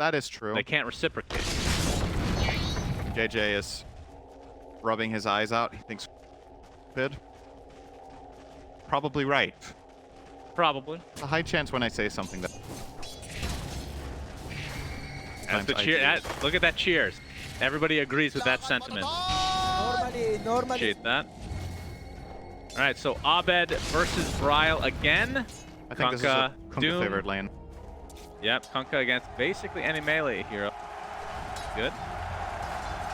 that is true. They can't reciprocate. JJ is rubbing his eyes out. He thinks good. Probably right. Probably. It's a high chance when I say something that. That's the cheer. Look at that cheers. Everybody agrees with that sentiment. Normally. Appreciate that. All right, so Abed versus Bryle again. I think this is a Kunkka favored lane. Yep, Kunkka against basically any melee hero. Good.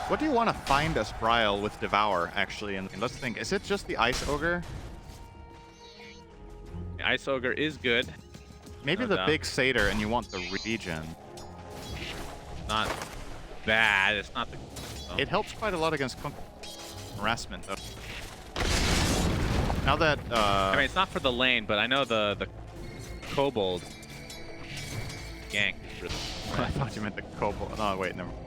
What do you want to find as Bryle with Devour, actually? And let's think, is it just the Ice Ogre? The Ice Ogre is good. Maybe the big Satyr and you want the regen. Not bad. It's not the... It helps quite a lot against harassment, though. Now that... I mean, it's not for the lane, but I know the Kobold gank is really... I thought you meant the Kobold. Oh, wait, never mind.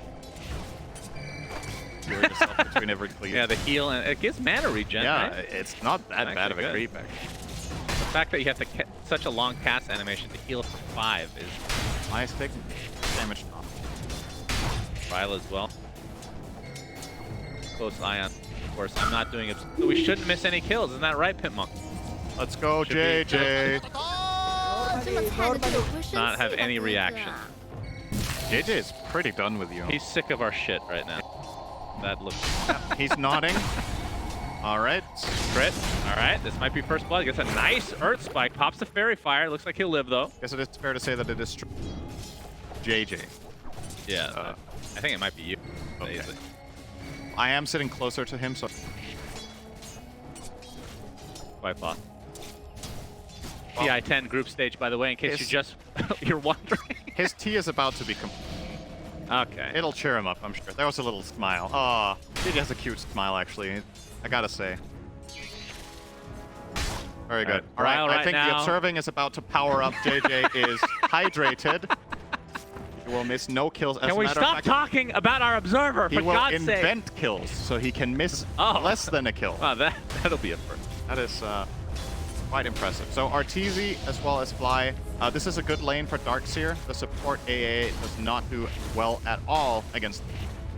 You were yourself between every cleave. Yeah, the heal, and it gives mana regen, yeah, right? It's not that bad of a creep, actually. The fact that you have to such a long cast animation to heal for 5 is... Highest take damage off. Bryle as well. Close eye on. Of course, I'm not doing it. So we shouldn't miss any kills. Isn't that right, Pimp Monk? Let's go, JJ. Not have any reaction. JJ is pretty done with you. He's sick of our shit right now. That looks... He's nodding. All right. Crit. All right. This might be first blood. Gets a nice Earth Spike. Pops the Fairy Fire. Looks like he'll live, though. Guess it is fair to say that it is JJ. Yeah. I think it might be you. Okay. I am sitting closer to him, so... Quite fun. TI10 group stage, by the way, in case you're wondering. His tea is about to be complete. Okay. It'll cheer him up, I'm sure. There was a little smile. Aw, he has a cute smile, actually. I gotta say. Very good. All right, I think the observing is about to power up. JJ is hydrated. He will miss no kills. Can we stop talking about our observer, for God's sake? He will invent kills, so he can miss less than a kill. Oh, that'll be a first. That is quite impressive. So Arteezy as well as Fly. This is a good lane for Darkseer. The support AA does not do well at all against...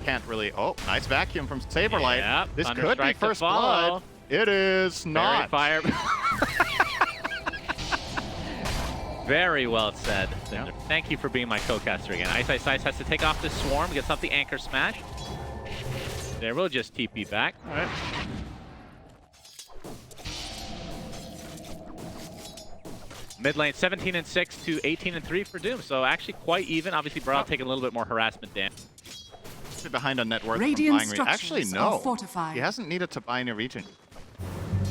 Can't really... Oh, nice vacuum from Saberlight. Yeah, this could be first blood. It is not. Fire. Very well said, Cinder. Yeah. Thank you for being my co-caster again. Ice has to take off this swarm, gets off the anchor smash. There, we'll just TP back. All right. Mid lane 17-6 to 18-3 for Doom, so actually quite even. Obviously, Bryle taking a little bit more harassment damage. Behind on net worth. Actually, no. He hasn't needed to buy any region.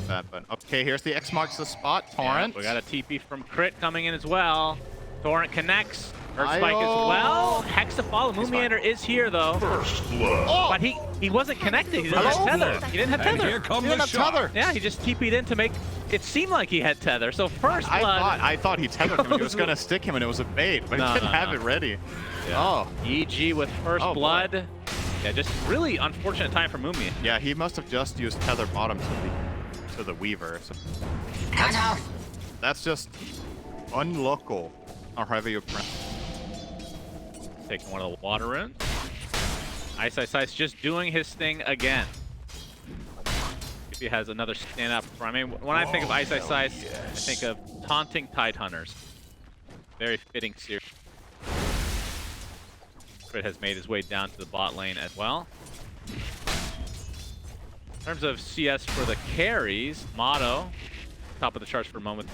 But okay, here's the X marks the spot. Torrent. Yeah, we got a TP from Crit coming in as well. Torrent connects. Earth Spike as well. Hex to follow. Moonmeander is here though. But he wasn't connected. He didn't have tether. He didn't have tether. Here comes the tether. Yeah, he just TP'd in to make it seem like he had tether. So first blood. I thought he tethered him. He was gonna stick him and it was a bait, but he didn't have it ready. Yeah. Oh. EG with first blood. Boy. Yeah, just really unfortunate time for Moonmeander. Yeah, he must have just used tether bottom to the Weaver. So that's just unlockable. Or however you pronounce. Taking one of the water runes. Ice just doing his thing again. If he has another stand up. I mean, when I think of Ice, I think of taunting Tide Hunters. Very fitting series. Crit has made his way down to the bot lane as well. In terms of CS for the carries, Motto, top of the charts for a moment.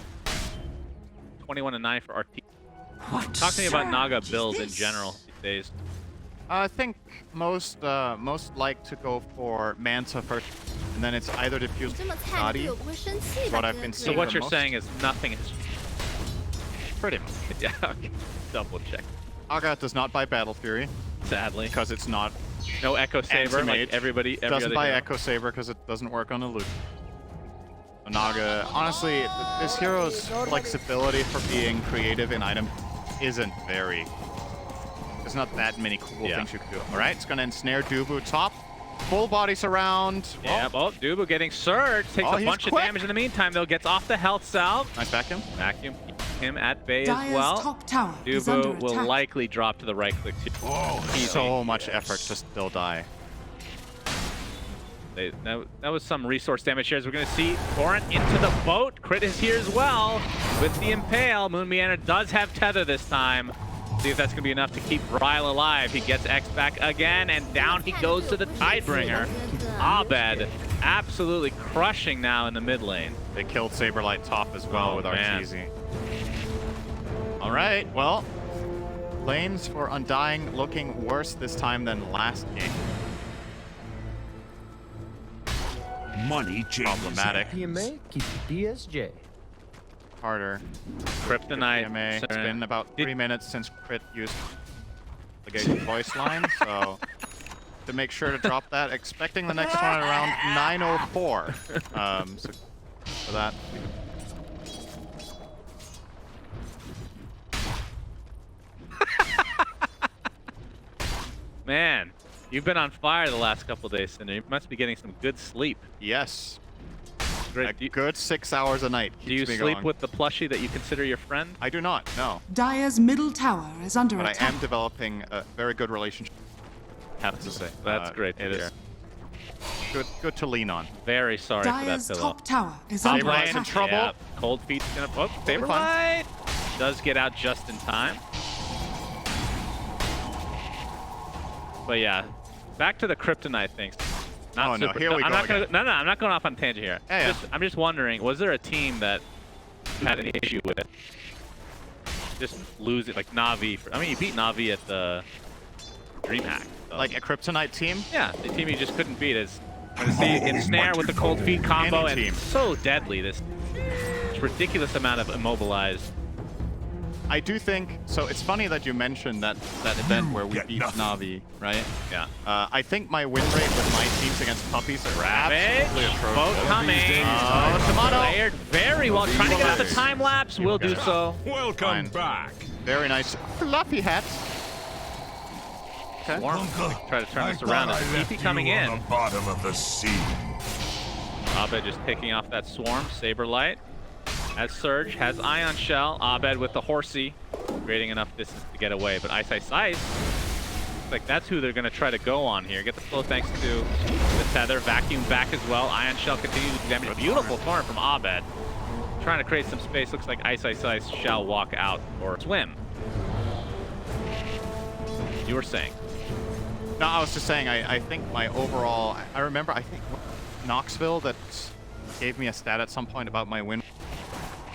21-9 for RT. Talk to me about Naga builds in general these days. I think most like to go for Manta first, and then it's either Diffuse or Nadi. What I've been seeing. So what you're saying is nothing has... Pretty much. Yeah, okay. Double check. Naga does not buy Battle Fury. Sadly. Because it's not... No Echo Saber, like every doesn't buy hero. Echo Saber because it doesn't work on a loot. Naga, honestly, this hero's flexibility for being creative in item isn't very... There's not that many cool things you can do. All right, it's gonna ensnare Dubu top. Full body surround. Yeah, Dubu getting surged. Takes a bunch of damage in the meantime, though. Gets off the health salve. Nice vacuum. Vacuum. him at bay as Dyer's well. top tower is under Dubu will attack. likely drop to the right click too. So much effort to still die. That was some resource damage here as we're going to see Torrent into the boat. Crit is here as well with the Impale. Moon Meander does have Tether this time. See if that's going to be enough to keep Ryle alive. He gets X back again, and down he goes to the Tidebringer. Abed absolutely crushing now in the mid lane. They killed Saberlight top as well with man. Arteezy. All right, well, lanes for Undying looking worse this time than last game. Money changes. Problematic. PMA, keep DSJ. Harder. Kryptonite. PMA. It's been about 3 minutes since Crit used the Gate voice line, so to make sure to drop that, expecting the next one at around 9:04. So for that. Man, you've been on fire the last couple of days, Cinder. You must be getting some good sleep. Yes. Great. A good 6 hours a night. Do you keeps me sleep going. with the plushie that you consider your friend? I do not, no. Dyer's middle tower is under But I attack. am developing a very good relationship. Have to say. That's great to It hear. is good to lean on. Very sorry for that Dyer's pillow. top tower is under Saberlight's in attack. trouble. Yeah, Cold Feet's gonna. Oh, Saberlight does get out just in time. But yeah, back to the Kryptonite things. Oh, no, here we I'm go not gonna. again. No, I'm not going off on a tangent here. Yeah. I'm just wondering, was there a team that had an issue with it? Just lose it, like Na'Vi. I mean, you beat Na'Vi at the DreamHack. So. Like a Kryptonite team? Yeah, the team you just couldn't beat is to see Ensnare with the Cold Feet combo, Any and team. so deadly. This ridiculous amount of immobilized. I do think, so it's funny that you mentioned that event where we Get beat nothing. Na'Vi, right? Yeah. I think my win rate with my teams against puppies are absolutely Ravage, atrocious. boat coming. Oh, Timado. Layered very well, trying to get out the time lapse. Will do so. Welcome Fine. back. Very nice. Fluffy hat. Okay. Warm. Try to turn this around. As TP coming in. On the bottom of the sea. Abed just picking off that swarm. Saberlight has Surge, has Ion Shell. Abed with the Horsey, creating enough distance to get away. But Ice, looks like that's who they're going to try to go on here. Get the slow thanks to the Tether. Vacuum back as well. Ion Shell continues to damage. Beautiful torrent from Abed. Trying to create some space. Looks like Ice shall walk out or swim. You were saying? No, I was just saying, I think my overall, I remember, I think Knoxville that gave me a stat at some point about my win.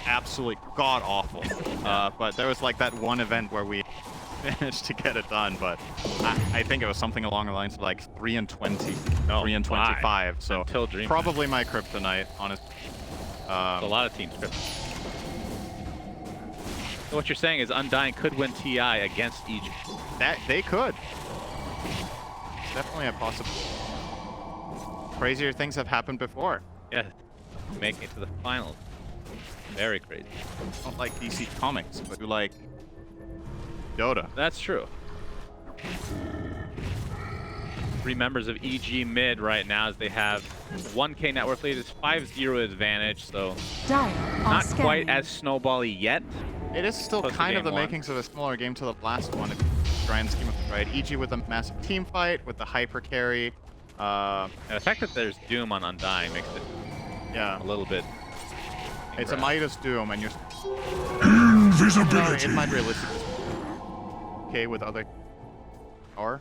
Absolutely god awful. But there was like that one event where we managed to get it done, but I think it was something along the lines of like 3-20, No, 3-25. So Until DreamHack. probably my kryptonite, honestly. A lot of teams. So what you're saying is Undying could win TI against Egypt. That they could. Definitely a possibility. Crazier things have happened before. Yeah, making it to the finals. Very crazy. Not like DC Comics, but you like Dota. That's true. 3 members of EG mid right now as they have 1K network lead. It's 5-0 advantage, so Dyer are not scanning. quite as snowbally yet. It is still Close to kind of game the one. makings of a smaller game to the last one. If grand scheme of things, right? EG with a massive team fight, with the hyper carry. And the fact that there's Doom on Undying makes it Yeah, a little bit. it's a Midas Doom, and you're Invisibility. it might realistically okay with other power.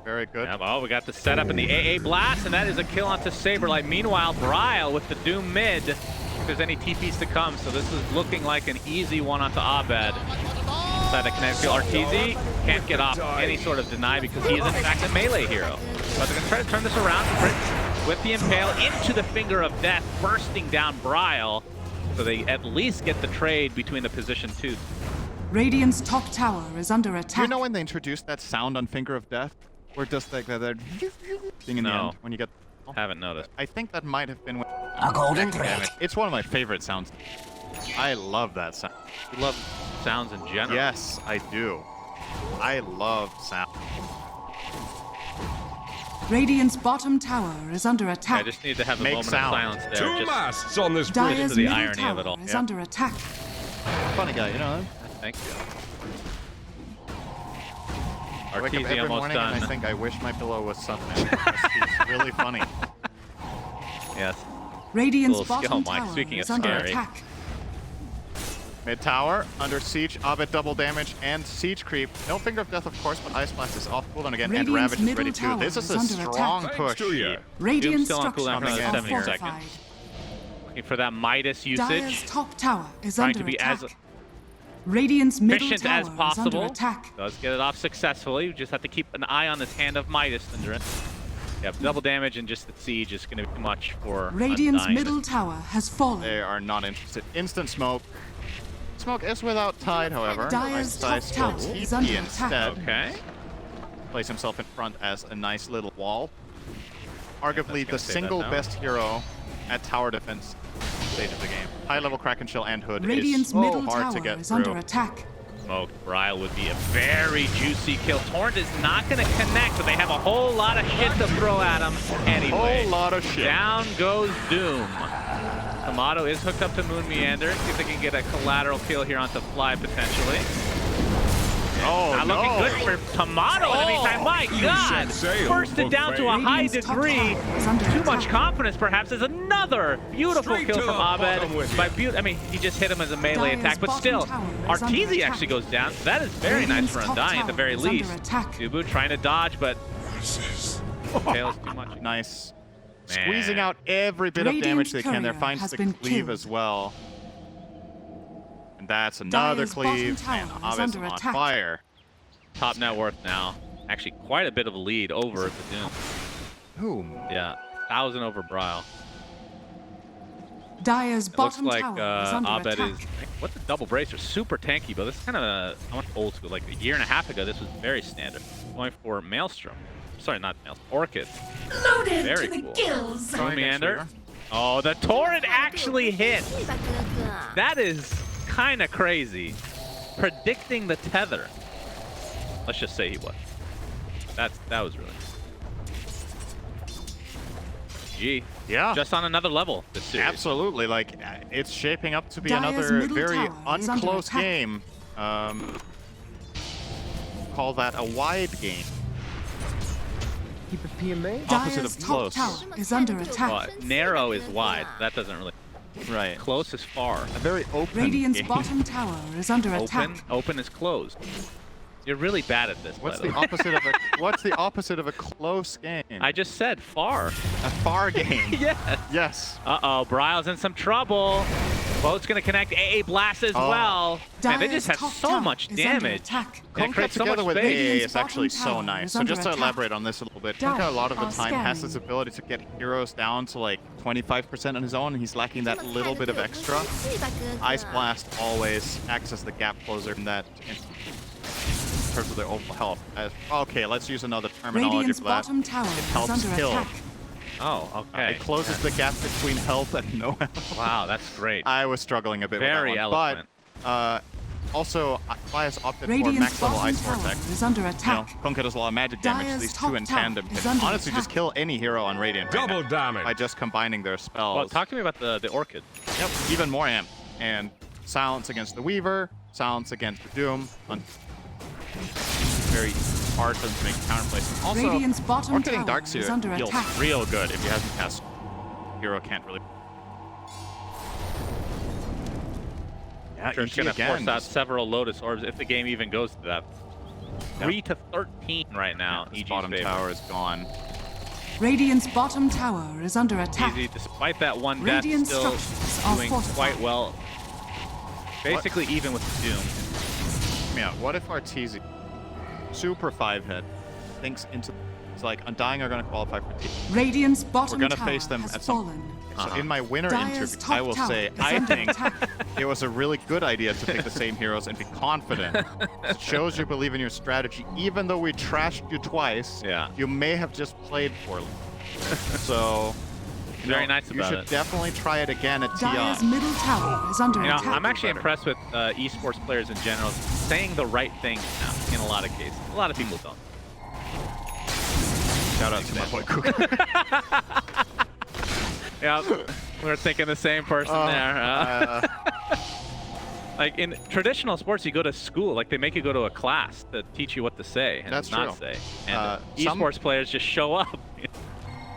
Very good. Yeah, well, we got the setup in the AA Blast, and that is a kill onto Saberlight. Meanwhile, Bryle with the Doom mid, if there's any TPs to come. So this is looking like an easy one onto Abed. Inside the kinetic field, Arteezy can't get off any sort of deny because he is in fact a melee hero. But they're gonna try to turn this around. Crit with the Impale into the Finger of Death, bursting down Bryle. So they at least get the trade between the position 2. Radiant's top tower is under Do attack. you know when they introduced that sound on Finger of Death? Where just like that thing in the No. end when you get. Haven't noticed. I think that might have been when. A golden thread. It's one of my favorite sounds. I love that sound. You love sounds in general. Yes, I do. I love sound. Radiant's bottom tower is under I attack. just need to have a Make moment sound. of silence there. Two Just masts on this bridge. Dire's to the middle irony of it all. tower is Yeah. under attack. Funny guy, you know. thank you. I wake up Arteezy every almost morning and I done. think I wish my pillow was something. He's really funny. Yes. Radiant's Little skill, bottom Mike. tower Speaking is of under scary. attack. Mid tower, under siege, Abed double damage, and siege creep. No Finger of Death, of course, but Ice Blast is off cooldown again, and Radiant's Ravage is middle ready too. tower This is is a under strong attack. push. Thanks to you. Radiant still on cooldown structures for another are 70 seconds. fortified. Looking for that Midas Dire's usage. top tower is Trying under to be attack. as Radiant's middle efficient tower as is under possible. attack. Does get it off successfully. You just have to keep an eye on this hand of Midas, Syndra. Yep, double damage and just the siege is going to be too much for Radiant's Undying. middle tower has fallen. They are not interested. Instant smoke. Smoke is without tide, however. Dire's Ice top still tower is TP under instead. attack. Okay. Place himself in front as a nice little wall. Arguably gonna the save that single now. best hero at tower defense stage of the game. High level Kraken Shell and Hood Radiant's is so middle hard tower to get is through. under attack. Smoked. Bryle would be a very juicy kill. Torrent is not going to connect, but they have a whole lot of shit to throw at him anyway. Whole lot of shit. Down goes Doom. Timado is hooked up to Moon Meander. See if they can get a collateral kill here onto Fly potentially. Oh, Not looking good for Timado in the meantime. My God! set sail, Bursted down to a high Radiant's top degree. tower is under Too much attack. confidence, perhaps. There's another beautiful Straight kill to from the bottom with Abed. I mean, he just hit him as a melee Dire's attack, but bottom still, tower is under Arteezy attack. actually goes down. That is very nice Radiant's for top Undying at the tower very is under least. attack. Dubu trying to dodge, but tails too much. Nice. Man. Squeezing out every bit of Radiant's damage they can there. courier Finds has the been cleave killed. as well. And that's another Dire's bottom cleave. tower And is Abed's under on attack. fire. Top net worth now. Actually, quite a bit of a lead over the Doom. Whom? Yeah, 1,000 over Bryle. Dire's It looks bottom like tower is under Abed attack. is. What's the double bracer? Super tanky, but this is kind of I want old school. Like a year and a half ago, this was very standard. Going for Maelstrom. Sorry, not Maelstrom. Orchid. Loaded Very to the cool. gills. Moon Meander. Oh, the torrent actually hit. That is kind of crazy. Predicting the tether. Let's just say he was. That was really. Gee. Yeah. Just on another level. This series. Absolutely. Like, it's shaping up to be Dire's another middle very tower is under unclose attack. game. Call that a wide game. Keep it PMA. Opposite Dire's of top close. tower is under attack. Well, narrow is wide. That doesn't really. Right. Close is far. A very open Radiant's game. bottom tower is under attack. Open is closed. You're really bad at this. What's by the way. opposite of a What's the opposite of a close game? I just said far. A far game. Yes. Yes. Uh-oh, Bryle's in some trouble. Boat's gonna connect AA Blast as Oh. well. Man, they Dire's just have top so tower much is under damage. attack. And it Kunkka creates so together much with space. AA Radiant's is actually bottom so tower nice. is So under just to attack. elaborate on this a little bit, Dire Kunkka a lot of the are time has scanning. this ability to get heroes down to like 25% on his own, and he's lacking that little bit of extra. Ice Blast always acts as the gap closer in that in terms of their overall health. Okay, let's use another terminology Radiant's for that. bottom tower It is helps under kill. attack. Oh, okay. It closes the gap between health and no health. Wow, that's great. I was struggling a bit Very with that eloquent. one. But also, Fly has opted for Radiant's max level bottom Ice tower Vortex. is under You know, attack. Kunkka does a lot of magic damage. Dire's These two top in tower tandem is can under honestly just attack. kill any hero on Radiant right Double now damage. by just combining their spells. Well, talk to me about the Orchid. Yep, even more amp. And silence against the Weaver, silence against the Doom. Very hard to make counterplays. Also, Radiant's bottom Orchid tower Darkseer is under feels attack. real good if he hasn't cast. Hero can't really. Yeah, Sure, it's EG gonna again. force out several Lotus Orbs if the game even goes to that. 3 to 13 right now. This EG's bottom favor. tower is gone. Radiant's bottom tower is under attack. Easy, despite that one death, Radiant still structures are doing fortified. quite well. Basically even with the Doom. Yeah, what if Arteezy, super 5-hit, thinks into. It's like Undying are going to qualify for T. Radiant's bottom We're going to tower face them has at some. fallen. So in my winner Dire's interview, top I will tower say is I under think attack. it was a really good idea to pick the same heroes and be confident. It shows you believe in your strategy, even though we trashed you twice. Yeah. You may have just played poorly. So. you Very know, nice You about should it. definitely try it again at Dire's TI. middle tower is under You know, attack. I'm actually impressed with esports players in general saying the right things now in a lot of cases. A lot of people don't. Shout out to my boy Cougar. Yeah, we're thinking the same person there. Like in traditional sports, you go to school. Like they make you go to a class to teach you what to say and That's not true. say. And esports players just show up.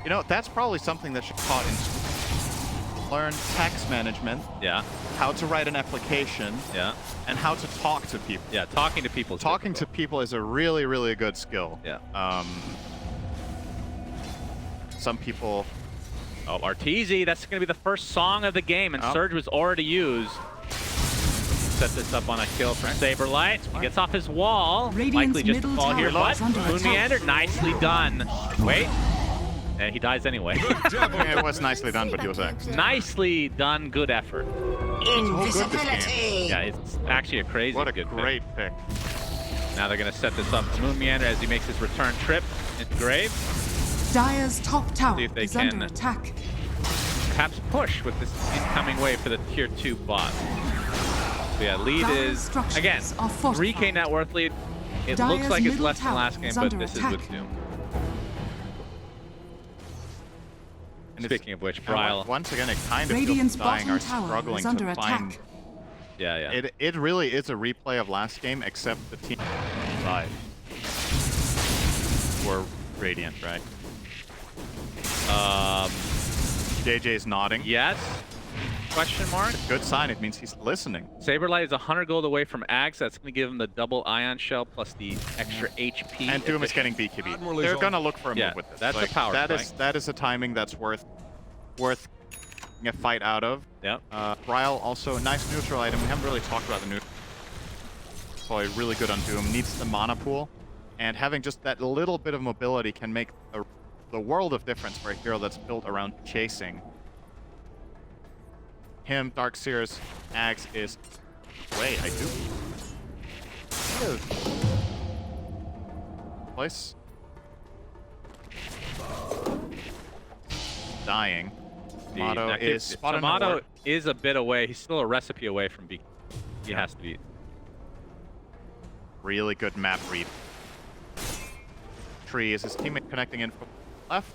You know, that's probably something that should be taught in school. Learn text management. Yeah. How to write an application. Yeah. And how to talk to people. Yeah, talking to people. Talking to people is a really, really good skill. Yeah. Some people. Oh, Arteezy, that's going to be the first song of the game, and Surge was already used. Set this up on a kill for Saberlight. He gets off his wall. Radiant's Likely just to middle fall here, tower but is under Moon attack. Meander, nicely done. Wait. And he dies anyway. It was nicely done, but he was X. Nicely done, good effort. Invisibility. Yeah, it's actually a crazy What a good great pick. Now they're going to set this up. Moon Meander as he makes his return trip into Grave. Dire's top tower See if they is can- under attack. Perhaps push with this incoming wave for the tier 2 bot. So yeah, lead Dire's is, structures again, are 3k fortified. net worth lead. It Dire's looks like it's middle less than tower last game, is but under this attack. is with Doom. And Speaking of which, and Bryle. once again, it kind of Radiant's feels Dying bottom are tower struggling is under to find. attack. Yeah. It really is a replay of last game, except the team side were Radiant, right? JJ's nodding. Yes? Question mark? Good sign. It means he's listening. Saberlight is 100 gold away from Axe. That's going to give him the double ion shell plus the extra HP. And Doom is getting BKB. They're gonna look for a Yeah, move with this. that's a power that play. that is a timing that's worth a fight out of. Yep. Bryle also nice neutral item. We haven't really talked about the neutral. Probably really good on Doom. Needs the mana pool, and having just that little bit of mobility can make the world of difference for a hero that's built around chasing. Him, Darkseer's Axe is. Wait, I do. Place. Dying. Timado is spotted. Timado is a bit away. He's still a recipe away from BKB. He has to be. Really good map read. Tree is his teammate connecting in from left.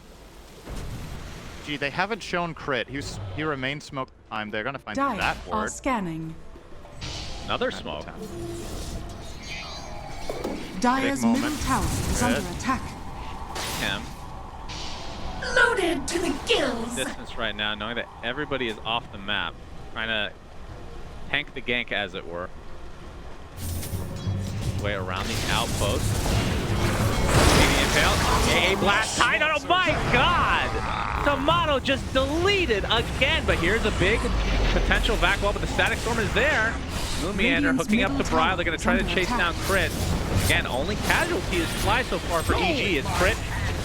Gee, they haven't shown crit. He remains smoke time. They're gonna find Dire that are board. scanning. Another smoke. Dire's moment. middle tower is Red. under attack. Him. Loaded to the gills. Distance right now, knowing that everybody is off the map, trying to tank the gank, as it were. Way around the outpost. AA blast tied on. Oh my god! Timado just deleted again, but here's a big potential vac wall, but the static storm is there. Moon Meander Radiant's hooking up to middle Bryle. tower They're going is to try to under chase attack. down Crit. Again, only casualty is Fly so far for EG. As Crit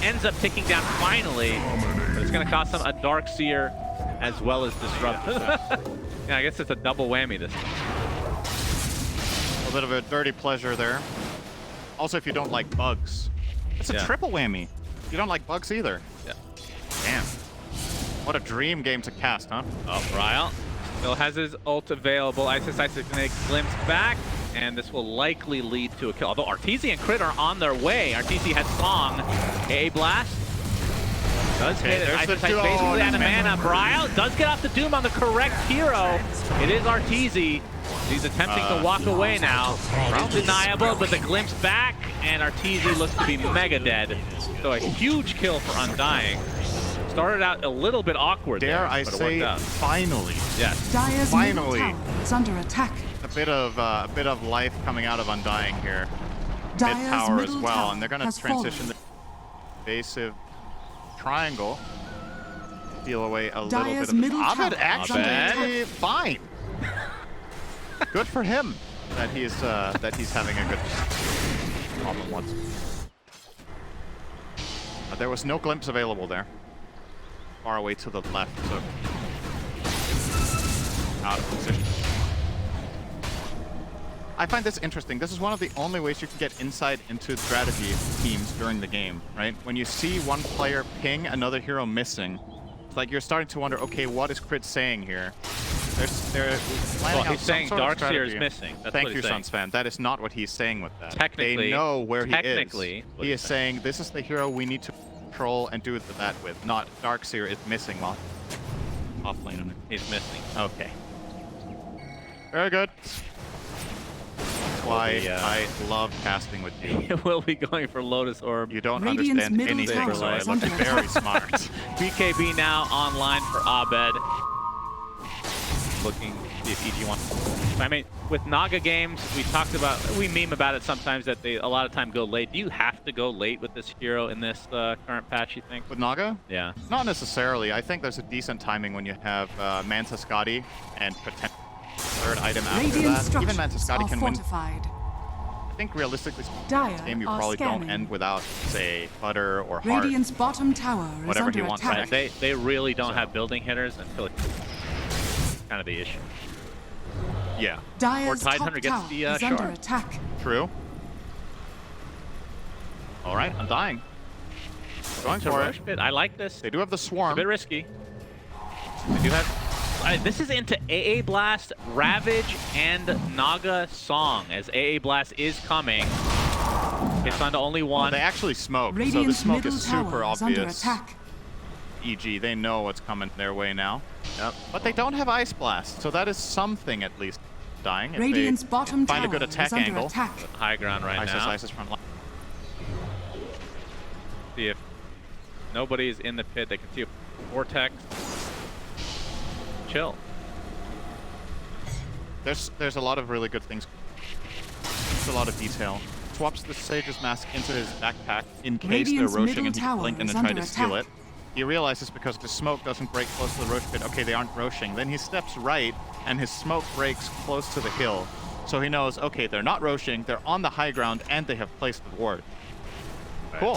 ends up taking down finally, but it's going to cost them a Darkseer as well as Disrupt. Yeah, I guess it's a double whammy this time. A bit of a dirty pleasure there. Also, if you don't like bugs, it's a Yeah. triple whammy. You don't like bugs either. Yeah. Damn. What a dream game to cast, huh? Oh, Bryle still has his ult available. Ice is going to glimpse back, and this will likely lead to a kill. Although Arteezy and Crit are on their way. Arteezy has Song. AA blast. Does hit it. there's Ice the Ice duo. basically out of Man. mana. Bryle does get off the Doom on the correct hero. It is Arteezy. He's attempting to walk away now. Undeniable, but the glimpse back, and Arteezy looks to be mega dead. So a huge kill for Undying. Started out a little bit awkward Dare there, I but it say, worked out. finally, Yes. Dire's Finally. middle tower is under attack. a bit of life coming out of Undying here. Dire's Mid tower as middle well, tower and they're gonna has transition fallen. the evasive triangle. Deal away a little Dire's bit of middle Abed tower is actually under fine. Good for him that he's having a good problem once. There was no glimpse available there. Far away to the left, so out of position. I find this interesting. This is one of the only ways you can get insight into strategy teams during the game, right? When you see one player ping another hero missing, it's like you're starting to wonder, okay, what is Crit saying here? They're planning Well, out he's saying some sort of Darkseer is strategy. missing. That's Thank what you, he's saying. Suns fan. That is not what he's saying with that. Technically- they know where he is. technically, what He he's is saying, this is the hero we need to control and do that with. Not Darkseer is missing while off lane on it. He's missing. Okay. Very good. Why I love casting with you. We'll be going for Lotus Orb. You don't Radiant's understand middle anything, tower so I is look under very attack. smart. BKB now online for Abed. Looking to see if EG wants. I mean, with Naga games, we meme about it sometimes that they a lot of time go late. Do you have to go late with this hero in this current patch, you think? With Naga? Yeah. Not necessarily. I think there's a decent timing when you have Manta Scotty and potential third item after Radiant that. Even Manta structures Scotty are can win. fortified. I think realistically, Dire this game you are probably don't scanning. end without, say, Butter or Heart. Radiant's bottom tower is Whatever he under wants attack. They really don't have building hitters until it's kind of the issue. Yeah, Dire's Or Tide top Hunter gets tower the is under shard. attack. true. All right, Undying. Going To for rush it. bit. I like this. They do have the A Swarm. bit risky. They do have. This is into AA Blast, Ravage, and Naga Song, as AA Blast is coming. It's on to only Oh, one. they actually smoke, so the Radiant's smoke middle is super tower is under obvious. attack. EG, they know what's coming their way now. Yep. But they don't have Ice Blast, so that is something at least. Dying. If Radiant's they bottom find tower a good attack is under angle. attack. High ground right Isis, now. Isis front line. See if nobody's in the pit. They can see a Vortex. Chill. There's a lot of really good things. There's a lot of detail. Swaps the Sage's Mask into his backpack in case Radiant's they're middle roaching and he tower blink and is then try under to steal attack. it. He realizes because the smoke doesn't break close to the roach pit, okay, they aren't roaching. Then he steps right and his smoke breaks close to the hill. So he knows, okay, they're not roaching, they're on the high ground, and they have placed the ward. Right. Cool.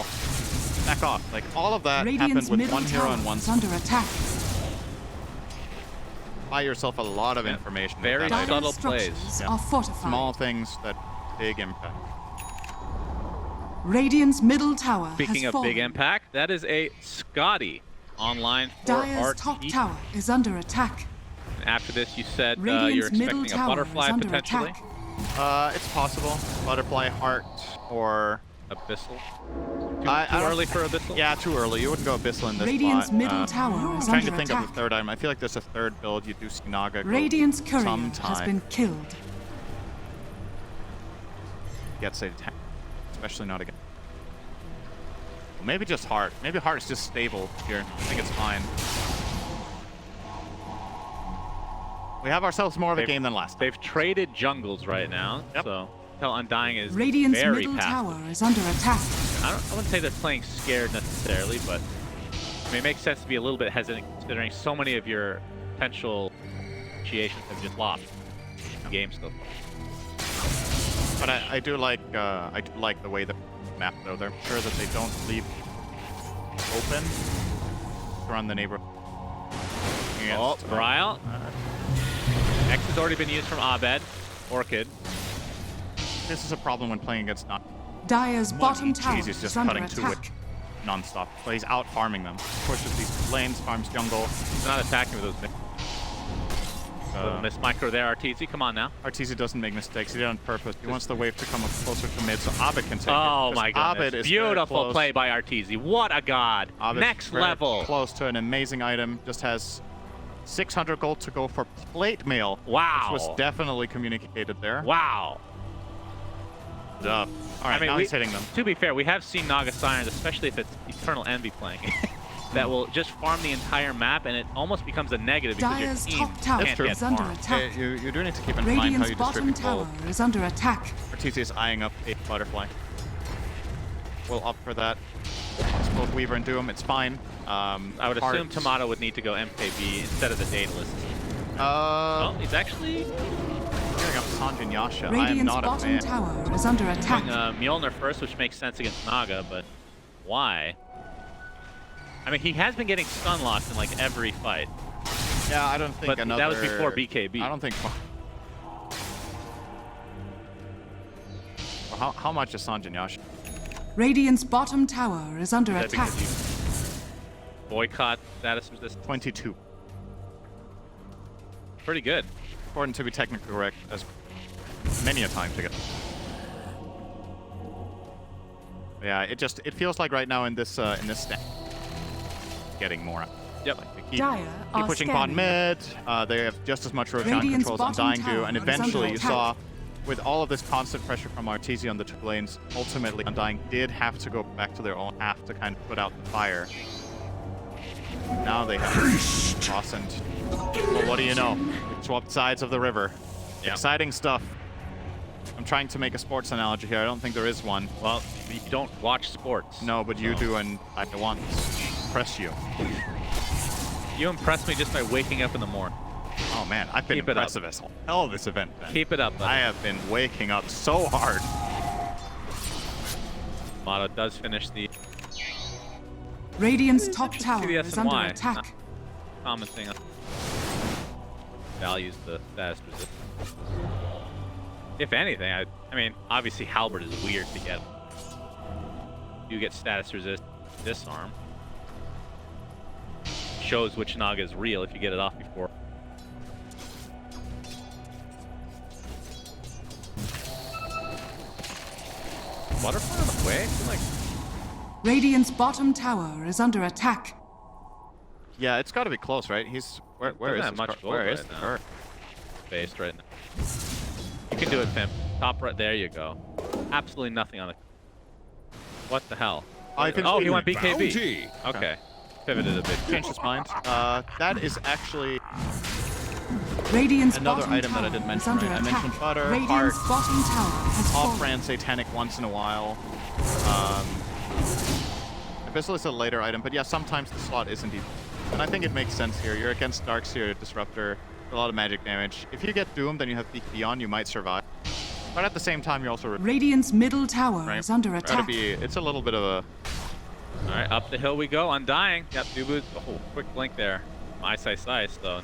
Back off. Like, all of that Radiant's happened with middle one hero tower and one is under attack. Buy yourself a lot of information. with Very that item. subtle Dire's plays. structures Yeah. are fortified. Small things that big impact. Radiant's middle tower Speaking has of fallen. big impact, that is a Scotty online for Dire's top RT. tower is under attack. After this, you said Radiant's you're middle expecting a tower butterfly is under potentially. attack. It's possible. Butterfly, Heart, or... Abyssal. I Too don't- early for Abyssal? Yeah, too early. You wouldn't go Abyssal in this Radiant's spot. middle tower is Trying under to think attack. of the third item. I feel like there's a third build. You do see Naga go Radiant's courier sometime. has been killed. Gets a attack. Especially not again. Well, maybe just Heart. Maybe Heart is just stable here. I think it's fine. We have ourselves more of a game than last time. They've traded jungles right now, Yep. so Tell Undying is Radiant's very middle passive. tower is under attack. I wouldn't say they're playing scared necessarily, but I mean, it makes sense to be a little bit hesitant considering so many of your potential initiations have just lost in games so far. But I do like the way the map though. They're sure that they don't leave open around the neighborhood. Oh, Brile. X has already been used from Abed. Orchid. This is a problem when playing against not. Dire's bottom tower Jeez, he's is just under cutting to it attack. non-stop. So he's out farming them. Pushes these lanes, farms jungle. He's not attacking with those little miss micro there, RTZ. Come on now. Arteezy doesn't make mistakes. He did it on purpose. He wants the wave to come up closer to mid so Abed can take it. Oh 'Cause my Abed goodness. is very Beautiful close. play by RTZ. What a god. Abed's Next very level. Close to an amazing item. Just has 600 gold to go for plate mail. Wow. Which was definitely communicated there. Wow. All right, now he's hitting them. To be fair, we have seen Naga Sirens, especially if it's Eternal Envy playing, that will just farm the entire map, and it almost becomes a negative because Dire's your team top tower can't is get under farmed. attack. You do need to keep in mind how Radiant's you bottom distribute tower gold. is under attack. Arteezy is eyeing up a butterfly. We'll opt for that. It's both Weaver and Doom. It's fine. I would assume Timado would need to go MKB instead of the data list. Oh, he's actually Gearing up Sanjin Yasha. I am Radiant's not a bottom fan. tower is under attack. going Mjolnir first, which makes sense against Naga, but why? I mean, he has been getting stun locked in like every fight. Yeah, I don't think But another... that was before BKB. I don't think... Well, how much is Sanjin Yasha? Radiant's bottom tower is under Is that attack. because you boycott status resistance? 22. Pretty good. Important to be technically correct as many a time to get. Yeah, it feels like right now in this step, getting more. Yep. Like they keep Dire are pushing bot scanning. mid. They have just as much Roshan Radiant's control as bottom Undying do, tower and is under eventually you attack. saw, with all of this constant pressure from Arteezy on the two lanes, ultimately Undying did have to go back to their own half to kind of put out the fire. Now they have Cross and well, what do you know? They swapped sides of the river. Yeah. Exciting stuff. I'm trying to make a sports analogy here. I don't think there is one. Well, you don't watch sports. No, but you do, and I want to impress you. You impress me just by waking up in the morning. Oh man, I've been Keep it up. impressive as hell this event. Ben. Keep it up, buddy. I have been waking up so hard. Timado does finish the Radiant's top tower the is under SNY. attack. commenting on values the status resistance. If anything, I mean, obviously Halberd is weird to get. You get status resist disarm. Shows which Naga is real if you get it off before. Butterfly on the way? I feel like Radiant's bottom tower is under attack. Yeah, it's got to be close, right? He's where Doesn't is have this much card? gold Where is right the now. card? based right now. You can do it, Pimp. Top right, there you go. Absolutely nothing on it. What the hell? Oh, he went BKB. Okay. Pivoted a bit. Changed his mind. That is actually Radiant's another bottom item that I tower didn't is mention, under right? I attack. mentioned butter, Radiant's heart, bottom tower has fallen. off-brand satanic once in a while. Abyssal is a later item, but yeah, sometimes the slot is indeed. And I think it makes sense here. You're against Darkseer, Disruptor, a lot of magic damage. If you get doomed and you have Peak Beyond, you might survive. But at the same time, you're also Radiant's middle tower right? is under attack. It's a little bit of a... Alright, up the hill we go. Undying. Yep, Dubu. Oh, quick blink there. Ice, though.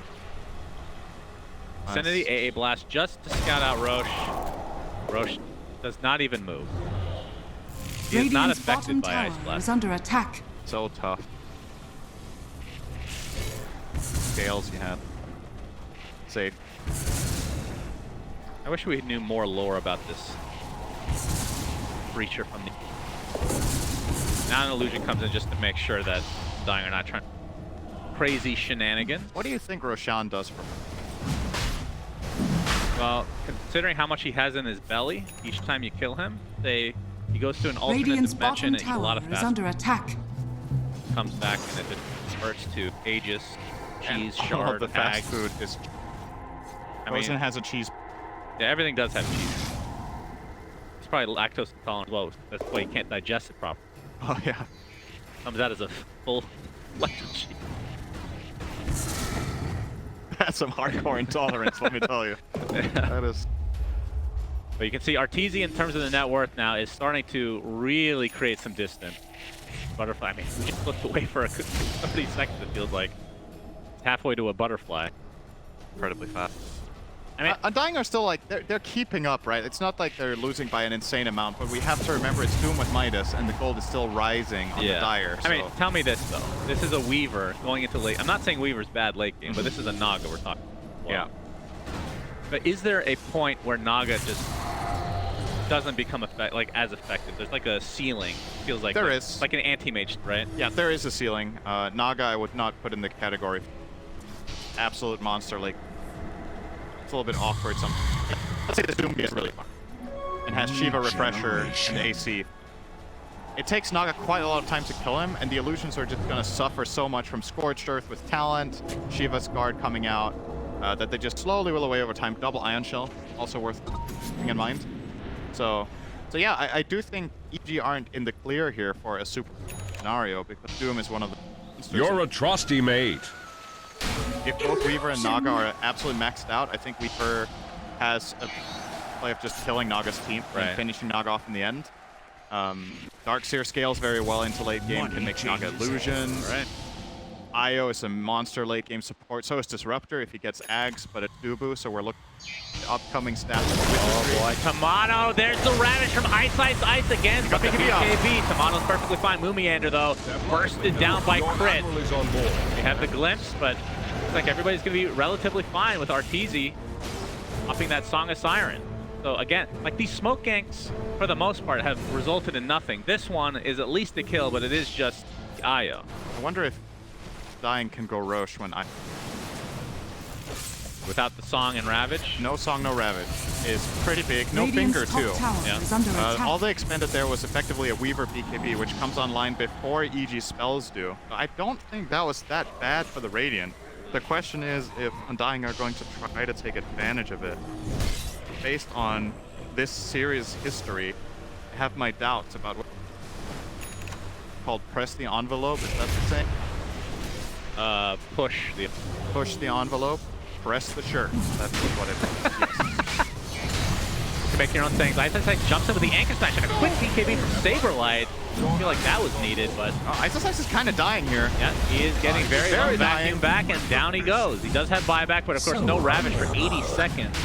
Vicinity, AA Blast just to scout out Roche. Roche does not even move. He is not Radiant's affected bottom by tower Ice Blast. is under attack. So tough. Scales you have. Safe. I wish we knew more lore about this creature from the... Now an illusion comes in just to make sure that Dying are not trying crazy shenanigans. What do you think Roshan does for Well, considering how much he has in his belly, each time you kill him, he goes to an alternate Radiant's dimension bottom and eats a lot tower of is fast. under attack. Comes back and it just converts to Aegis, cheese, all of shard, the fast ag. food is... I mean, Frozen has a cheese... yeah, everything does have cheese. It's probably lactose intolerant as well. That's why you can't digest it properly. Oh yeah. Comes out as a full electric cheese. That's some hardcore intolerance, let me tell you. That is... But you can see Arteezy, in terms of the net worth now, is starting to really create some distance. Butterfly, I mean, we just looked away for 30 seconds, it feels like. It's halfway to a butterfly. Incredibly fast. I mean, Undying are still like, they're keeping up, right? It's not like they're losing by an insane amount, but we have to remember it's Doom with Midas, and the gold is still rising on the Dire. So. I mean, tell me this, though. This is a Weaver going into late. I'm not saying Weaver's bad late game, but this is a Naga we're talking about. Yeah. But is there a point where Naga just doesn't become as effective? There's like a ceiling. Feels like there is. Like an anti-mage, right? Yeah, there is a ceiling. Naga I would not put in the category absolute monster. Like, it's a little bit awkward sometimes. Let's say this Doom is really fun and has Shiva Refresher and AC. It takes Naga quite a lot of time to kill him, and the illusions are just going to suffer so much from Scorched Earth with Talent, Shiva's Guard coming out, that they just slowly will away over time. Double Ion Shell, also worth keeping in mind. So yeah, I do think EG aren't in the clear here for a super scenario, because Doom is one of the monsters. You're a trusty mate. If both Weaver and Naga are absolutely maxed out, I think Weaver has a play of just killing Naga's team and finishing Naga off in the end. Darkseer scales very well into late game, can make Naga illusion. Right. Io is a monster late game support, so is Disruptor if he gets Ags, but it's Dubu, so we're looking at the upcoming stats. Oh boy, Timado, there's the Ravage from Ice again. Got the BKB. Timado's perfectly fine. Mumiander, though, bursted down by crit. We have the glimpse, but looks like everybody's going to be relatively fine with Arteezy upping that Song of Siren. So again, like these smoke ganks, for the most part, have resulted in nothing. This one is at least a kill, but it is just IO. I wonder if Dying can go Roche when I... Without the song and Ravage? No song, no Ravage is pretty big. No Radiant's finger, top too. tower Yeah. is under attack. All they expended there was effectively a Weaver BKB, which comes online before EG's spells do. I don't think that was that bad for the Radiant. The question is if Undying are going to try to take advantage of it. Based on this series history, I have my doubts about what called press the envelope, is that the same? Push the envelope, press the shirt. That's what it is. Yes. You can make your own things. ISISice jumps in with the Anchor Smash and a quick BKB from Saberlight. I feel like that was needed, but... ISISice is kind of dying here. Yeah, he is getting very low. dying. Vacuum back, and down he goes. He does have buyback, but of course no Ravage for 80 seconds.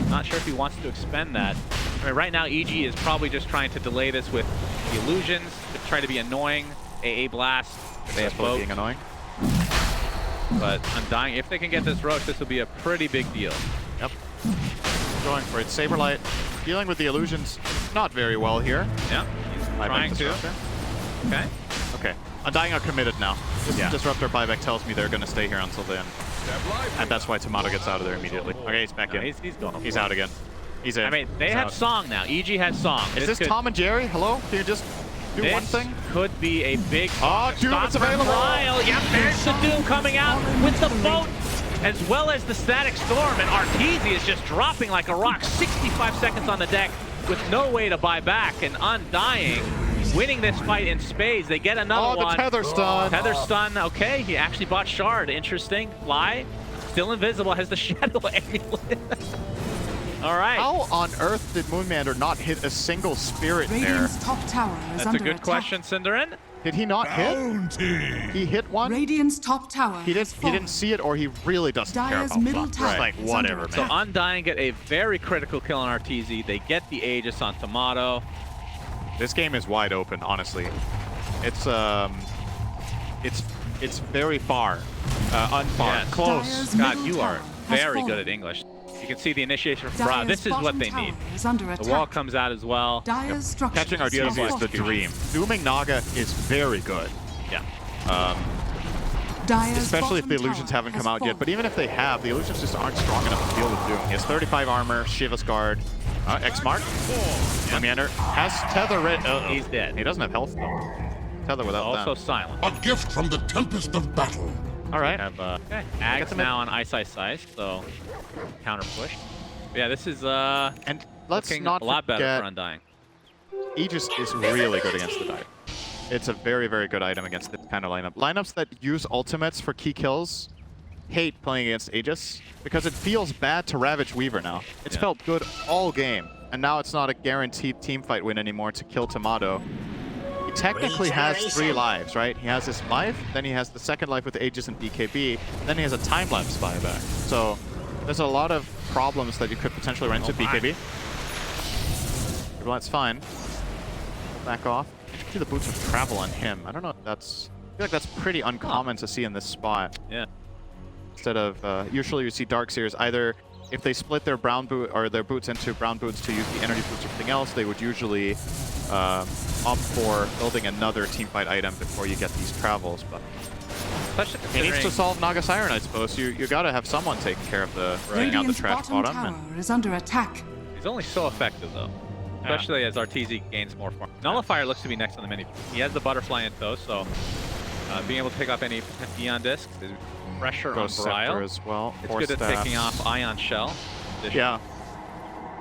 Not sure if he wants to expend that. I mean, right now, EG is probably just trying to delay this with the illusions, to try to be annoying. AA Blast. They have both. Being annoying. But Undying, if they can get this Roche, this will be a pretty big deal. Yep. Going for it. Saberlight dealing with the illusions not very well here. Yeah, he's trying to. Okay. Okay. Undying are committed now. This Disruptor buyback tells me they're going to stay here until then. And that's why Timado gets out of there immediately. Okay, he's back in. He's gone. He's out again. He's in. I mean, they have Song now. EG has Song. Is this Tom and Jerry? Hello? Can you just do one thing? Could be a big... Oh, Doom is available! Yep, there's the Doom coming out with the boat, as well as the Static Storm, and Arteezy is just dropping like a rock. 65 seconds on the deck with no way to buy back, and Undying winning this fight in spades. They get another one. Oh, the Tether Stun. Tether Stun, okay. He actually bought Shard. Interesting. Fly. Still invisible, has the Shadow Amulet. All right. How on earth did Moonmander not hit a single spirit Radiant's there? top tower is That's a under good attack. question, Cinderin. Did he not hit? He hit one? Radiant's top tower He has fallen. didn't see it, or he really doesn't care Dire's about middle Buck. tower It's like, is whatever, under man. So Undying get a very critical kill on Arteezy. They get the Aegis on Timado. This game is wide open, honestly. It's very far. Unfar. Yeah, Close. Dire's God, middle you are tower has very fallen. good at English. You can see the initiation from Bra. Dire's This is what bottom they tower need. is under The attack. wall comes out as well. Dire's structures Catching are Arteezy is the fortified. dream. Dooming Naga is very good. Yeah. Dire's Especially if the bottom illusions tower haven't has come out yet. fallen. But even if they have, the illusions just aren't strong enough to deal with Doom. He has 35 armor, Shiva's guard, X-Mark. Commander has Tether. He's dead. He doesn't have health though. Tether without Also that. silent. A gift from the tempest of battle. All right. Have Ags now on ISISice, so counter push. But yeah, this is And let's looking not a lot better forget, for Undying. Aegis is really good against the dive. It's a very, very good item against this kind of lineup. Lineups that use ultimates for key kills hate playing against Aegis because it feels bad to Ravage Weaver now. It's felt good all game, and now it's not a guaranteed teamfight win anymore to kill Timado. He technically has 3 lives, right? He has his life, then he has the second life with Aegis and BKB, then he has a time-lapse buyback. So there's a lot of problems that you could potentially run into BKB. Well, that's fine. We'll back off. See the boots of travel on him. I don't know if that's... I feel like that's pretty uncommon to see in this spot. Yeah. Instead of... usually you see Darkseers either... If they split their brown boot or their boots into brown boots to use the energy boots or something else, they would usually opt for building another teamfight item before you get these travels. But he needs to solve Naga Siren, I suppose. You gotta have someone taking care of the bringing out the Radiant's trash bottom bottom. tower is under attack. He's only so effective though. Especially as Arteezy gains more farm. Nullifier looks to be next on the menu. He has the butterfly in tow, so being able to pick up any Beyond discs is pressure on Brile as well. It's good at taking off Ion Shell. Yeah.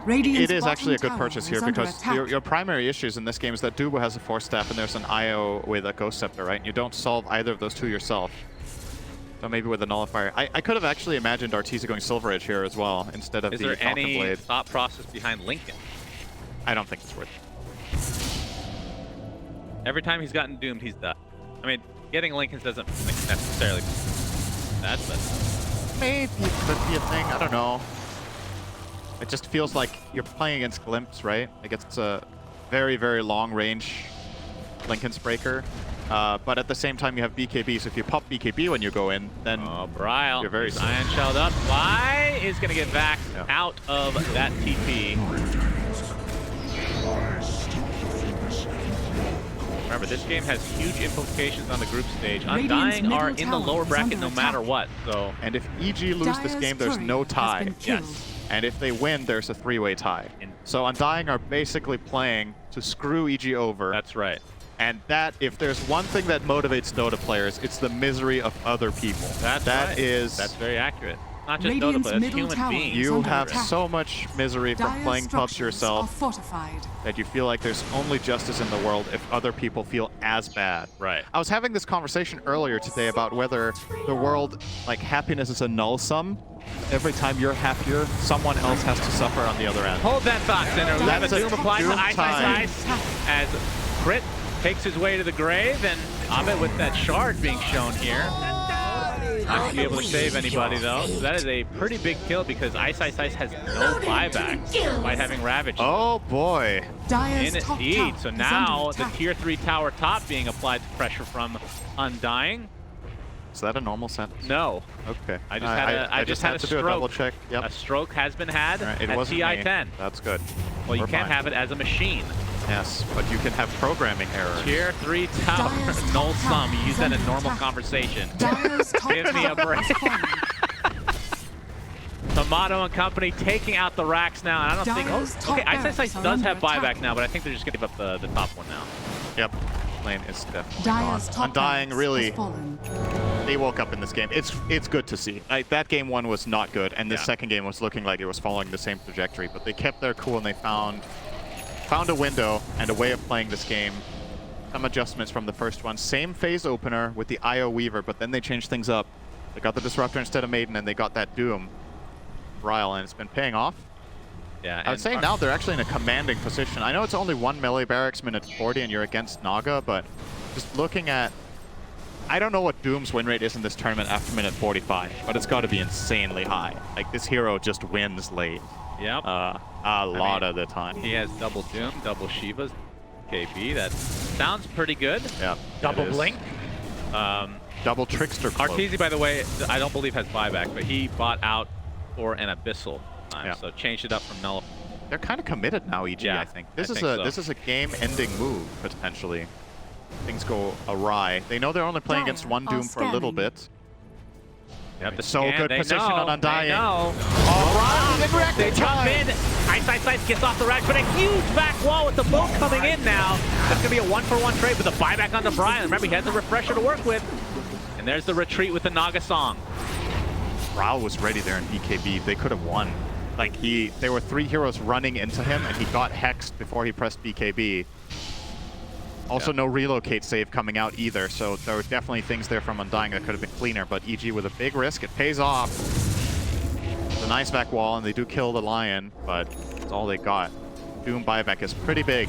Radiant's It is bottom actually a good tower purchase is here under because attack. your primary issues in this game is that Dubu has a Force Staff and there's an IO with a Ghost Scepter, right? And you don't solve either of those two yourself. So maybe with a Nullifier. I could have actually imagined Arteezy going Silver Edge here as well instead of Is the there Falcon any Blade. thought process behind Lincoln? I don't think it's worth it. Every time he's gotten doomed, he's died. I mean, getting Lincolns doesn't necessarily bad, but Maybe it could be a thing. I don't know. It just feels like you're playing against Glimpse, right? Like it's a very, very long range Lincoln's Breaker. But at the same time, you have BKB. So if you pop BKB when you go in, then Bryle, you're very safe. Iron shelled up. Fly is going to get back out of that TP. Remember, this game has huge implications on the group stage. Undying are in the lower bracket no matter what. So, and if EG lose this game, there's no tie. Yes. And if they win, there's a 3-way tie. So Undying are basically playing to screw EG over. That's right. And that, if there's one thing that motivates Dota players, it's the misery of other people. That's very accurate. Not just Dota players, that's human beings. You have so much misery from playing pubs yourself that you feel like there's only justice in the world if other people feel as bad. Right. I was having this conversation earlier today about whether the world, like, happiness is a null sum. Every time you're happier, someone else has to suffer on the other end. Hold that thought, Center. We have a Doom applied to Ice as Crit takes his way to the grave, and Abed with that shard being shown here. Not going to be able to save anybody, though. So that is a pretty big kill because Ice has no buyback despite having Ravage. Oh, boy. Indeed. So now the tier 3 tower top being applied to pressure from Undying. Is that a normal sentence? No. Okay. I just had a to stroke. do a double check. Yep. A stroke has been had Right, it at wasn't TI10. me. That's good. Well, you can't have it as a machine. Yes, but you can have programming errors. Tier 3 tower, null sum. You use that in normal conversation. Give me a break. Timado and company taking out the racks now, and I don't think... okay, Ice does have buyback now, but I think they're just going to give up the top one now. Yep. Lane is definitely gone. Undying, really, they woke up in this game. It's good to see. That game one was not good, and the second game was looking like it was following the same trajectory, but they kept their cool and they found a window and a way of playing this game. Some adjustments from the first one. Same phase opener with the IO Weaver, but then they changed things up. They got the Disruptor instead of Maiden, and they got that Doom Bryle, and it's been paying off. Yeah, I would say now they're actually in a commanding position. I know it's only 1 melee barracks minute 40 and you're against Naga, but just looking at... I don't know what Doom's win rate is in this tournament after minute 45, but it's got to be insanely high. Like, this hero just wins late. Yep. A lot of the time. He has double Doom, double Shivas, KB. That sounds pretty good. Yeah. Double Blink. Double Trickster Cloak. Arteezy, by the way, I don't believe has buyback, but he bought out for an Abyssal. So changed it up from Null. They're kind of committed now, EG, I think. This is a game-ending move, potentially. Things go awry. They know they're only playing against one Doom for a little bit. Yep, so good position on Undying. They jump in. Ice gets off the rack, but a huge back wall with the boat coming in now. That's going to be a 1-for-1 trade with a buyback onto Brian. Remember, he has a refresher to work with. And there's the retreat with the Naga song. Bryle was ready there in BKB. They could have won. Like, there were 3 heroes running into him, and he got hexed before he pressed BKB. Also, no relocate save coming out either, so there were definitely things there from Undying that could have been cleaner, but EG with a big risk, it pays off. It's a nice back wall, and they do kill the Lion, but that's all they got. Doom buyback is pretty big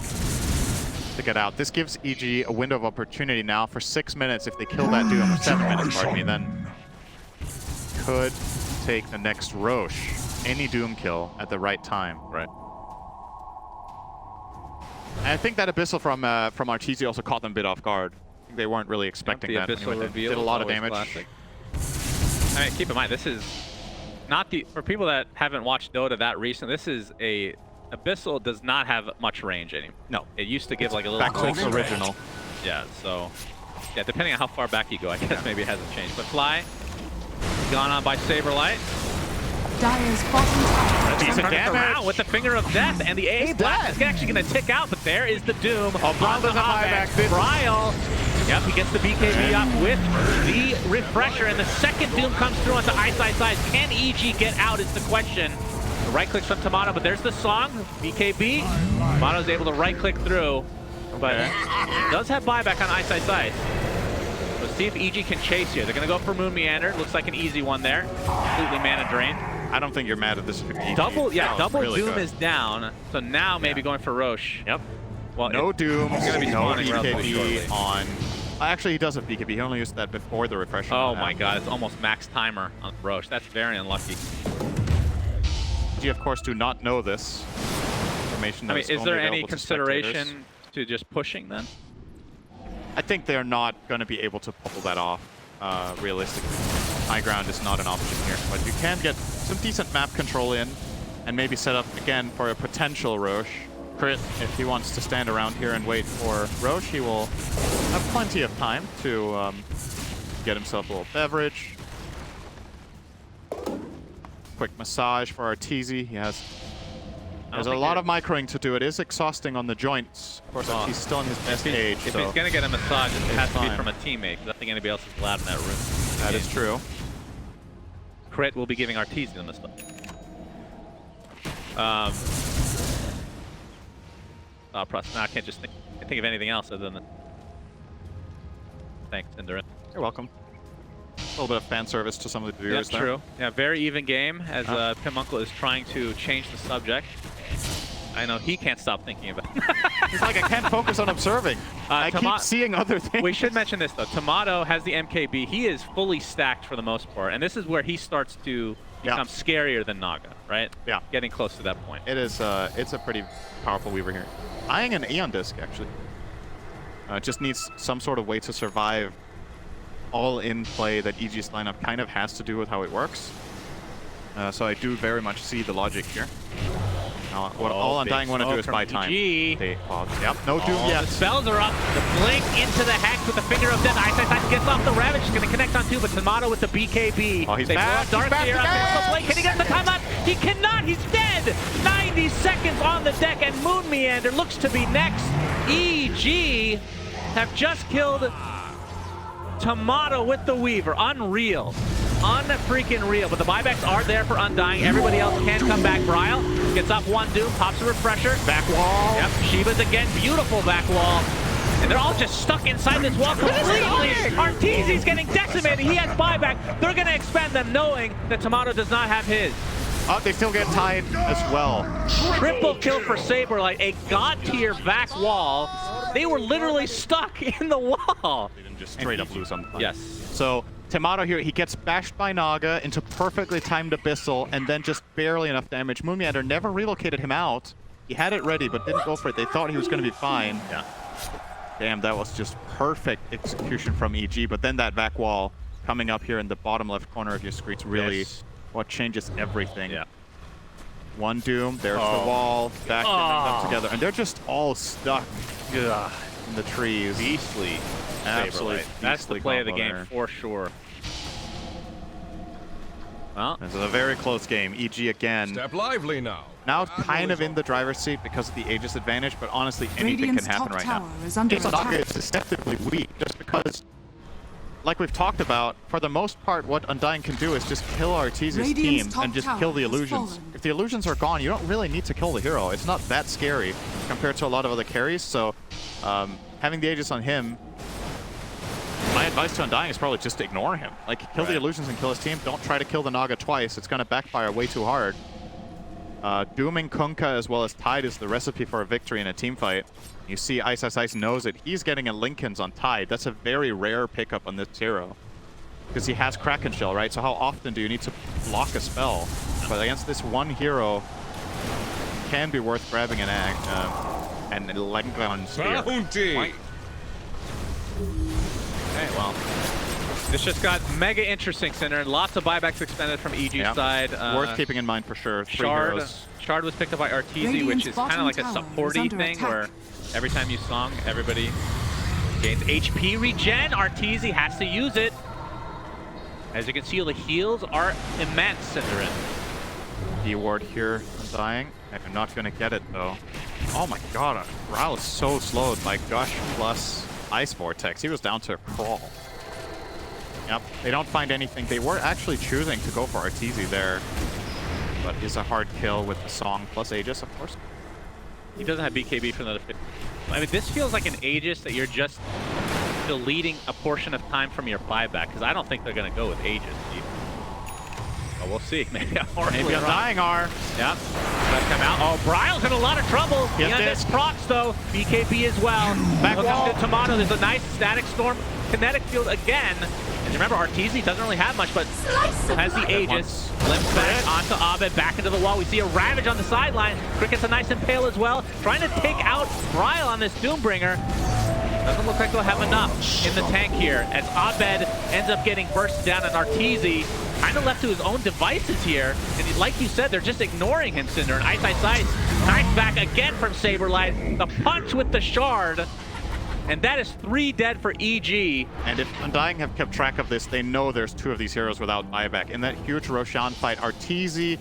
to get out. This gives EG a window of opportunity now for 6 minutes. If they kill that Doom, or 7 minutes, pardon me, then could take the next Roche. Any Doom kill at the right time. Right. And I think that Abyssal from Arteezy also caught them a bit off guard. I think they weren't really expecting that. Abyssal reveal did a lot of damage. Classic. I mean, keep in mind, this is not the... For people that haven't watched Dota that recent, this is a... Abyssal does not have much range anymore. No. It used to give like a little... Backclick's original. Yeah, so... Yeah, depending on how far back you go, I guess maybe it hasn't changed. But Fly, gone on by Saberlight. Dire's bottom tower. Decent damage with the Finger of Death, and the A blast is actually going to tick out, but there is the Doom. Oh, Bryle doesn't buyback. Bryle, yep, he gets the BKB up with the refresher, and the second Doom comes through onto Ice. Can EG get out is the question. The right clicks from Timado, but there's the song, BKB. Timado's able to right click through, but does have buyback on Ice. Let's see if EG can chase here. They're going to go for Moon Meander. Looks like an easy one there. Completely mana drained. I don't think you're mad at this. Double really Doom is down. So now maybe going for Roche. Yep. Well, no Doom, going to be no BKB on. Actually, he does have BKB. He only used that before the refresher. Oh my god, it's almost max timer on Roche. That's very unlucky. You, of course, do not know this information. I mean, is there any consideration to just pushing then? I think they're not going to be able to pull that off, realistically. High ground is not an option here, but you can get some decent map control in and maybe set up again for a potential Roche. Crit, if he wants to stand around here and wait for Roche, he will have plenty of time to get himself a little beverage. Quick massage for Arteezy. He has there's a lot of microing to do. It is exhausting on the joints. Of course, he's still in his best age. If he's going to get a massage, it has to be from a teammate. I don't think anybody else is allowed in that room. That is true. Crit will be giving Arteezy the massage. Now I can't just think of anything else other than the... Thanks, Endurin. You're welcome. A little bit of fan service to some of the viewers there. True. Yeah, very even game as Pimuncle is trying to change the subject. I know he can't stop thinking about it. He's like, I can't focus on observing. I keep seeing other things. We should mention this, though. Timado has the MKB. He is fully stacked for the most part, and this is where he starts to become scarier than Naga, right? Yeah. Getting close to that point. It is, it's a pretty powerful Weaver here. Eyeing an Aeon Disc, actually. Just needs some sort of way to survive all in play that EG's lineup kind of has to do with how it works. So I do very much see the logic here. Now, what all Undying want to do is buy time. They pause. Yep, no Doom yet. The spells are up. The blink into the Hex with the Finger of Death. Ice gets off the Ravage. He's going to connect on two, but Timado with the BKB. Oh, he's back. He's back again. Can he get the timeout? He cannot. He's dead. 90 seconds on the deck, and Moon Meander looks to be next. EG have just killed Timado with the Weaver. Unreal. Unfreaking real. But the buybacks are there for Undying. Everybody else can come back. Bryle gets off one Doom, pops a refresher. Back wall. Yep, Shiva's again. Beautiful back wall. And they're all just stuck inside this wall completely. Arteezy's getting decimated. He has buyback. They're going to expand them knowing that Timado does not have his. Oh, they still get tied as well. Triple kill for Saberlight. A god tier back wall. They were literally stuck in the wall. They didn't just straight up lose on. Yes. So Timado here, he gets bashed by Naga into perfectly timed Abyssal and then just barely enough damage. Moon Meander never relocated him out. He had it ready, but didn't go for it. They thought he was going to be fine. Yeah. Damn, that was just perfect execution from EG. But then that back wall coming up here in the bottom left corner of your screen's really what changes everything. Yeah. One Doom, there's the wall, back them together, and they're just all stuck in the trees. Beastly. Absolutely. That's the play of the game for sure. Well, this is a very close game. EG again. Step lively now. Now kind of in the driver's seat because of the Aegis advantage, but honestly anything Radiant's can happen top right tower now. is under Naga attack. is deceptively weak just because, like we've talked about, for the most part what Undying can do is just kill Arteezy's Radiant's team top and just tower kill the has illusions. fallen. If the illusions are gone, you don't really need to kill the hero. It's not that scary compared to a lot of other carries, so having the Aegis on him, my advice to Undying is probably just to ignore him. Like, kill the illusions and kill his team. Don't try to kill the Naga twice. It's going to backfire way too hard. Dooming Kunkka as well as Tide is the recipe for a victory in a team fight. You see Ice knows it. He's getting a Linken's on Tide. That's a very rare pickup on this hero. Because he has Kraken Shell, right? So how often do you need to block a spell? But against this one hero, it can be worth grabbing an and Lengon Spear. Bounty. okay, well. This just got mega interesting, Cinder. Lots of buybacks expended from EG's side. Worth keeping in mind for sure. Three heroes. Shard was picked up by Arteezy, which is kind of like a supporty thing where every time you song, everybody gains HP regen. Arteezy has to use it. As you can see, the heals are immense, Cinderin. D ward here, Undying. I'm not going to get it though. Oh my god, Ral is so slowed by Gush plus Ice Vortex. He was down to a crawl. Yep, they don't find anything. They were actually choosing to go for Arteezy there. But it's a hard kill with the Song plus Aegis, of course. He doesn't have BKB for another 50. I mean, this feels like an Aegis that you're just deleting a portion of time from your buyback, because I don't think they're going to go with Aegis. But we'll see. Maybe Undying are. Yep. Let's come out. Oh, Bryle's in a lot of trouble. Yes, and this procs, though. BKB as well. Back Look wall. up to Timado. There's a nice Static Storm kinetic field again. And remember, Arteezy doesn't really have much, but has the Aegis. Limps back onto Abed, back into the wall. We see a Ravage on the sideline. Cricket's a nice impale as well. Trying to take out Bryle on this Doombringer. Doesn't look like they'll have enough in the tank here, as Abed ends up getting bursted down, and Arteezy kind of left to his own devices here. And like you said, they're just ignoring him, Cinder. And Ice nice back again from Saberlight. The punch with the shard. And that is 3 dead for EG. And if Undying have kept track of this, they know there's 2 of these heroes without buyback. In that huge Roshan fight, Arteezy,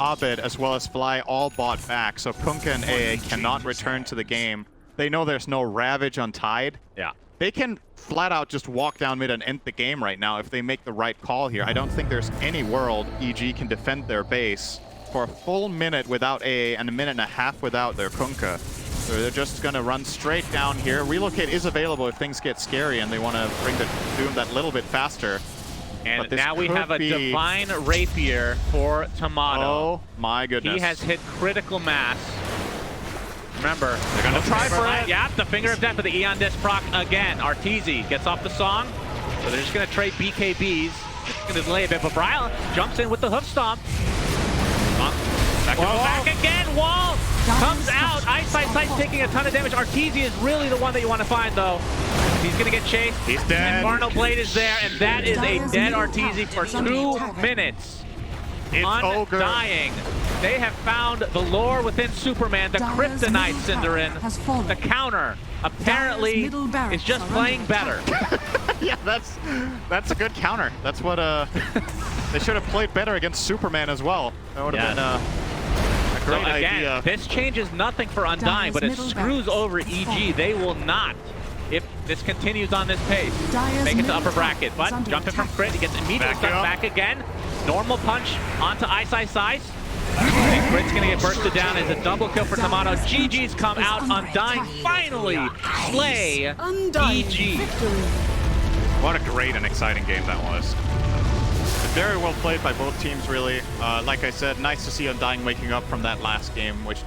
Abed, as well as Fly all bought back, so Kunkka and AA cannot return to the game. They know there's no Ravage on Tide. Yeah. They can flat out just walk down mid and end the game right now if they make the right call here. I don't think there's any world EG can defend their base for a full minute without AA and a minute and a half without their Kunkka. So they're just going to run straight down here. Relocate is available if things get scary and they want to bring the Doom that little bit faster. And now we have a Divine Rapier for Timado. Oh my goodness. He has hit critical mass. Remember, they're going to try for it. Yeah, the Finger of Death for the Eon Disc proc again. Arteezy gets off the song. So they're just going to trade BKBs. It's going to delay a bit, but Bryle jumps in with the hoof stomp. Back again, Wall comes out. Ice taking a ton of damage. Arteezy is really the one that you want to find, though. He's going to get chased. He's dead. And Barno Blade is there, and that is a dead Arteezy for 2 minutes. It's Undying. They have found the lore within Superman, the Kryptonite Cinderin. The counter apparently is just playing better. Yeah, that's a good counter. That's what they should have played better against Superman as well. That would have been a great idea. This changes nothing for Undying, but it screws over EG. They will not, if this continues on this pace, make it to upper bracket. But jumping from crit, he gets immediately stuck back again. Normal punch onto Ice. And Crit's gonna get bursted down as a double kill for Timado. GG's come out. Undying finally slay EG. What a great and exciting game that was. Very well played by both teams, really. Like I said, nice to see Undying waking up from that last game, which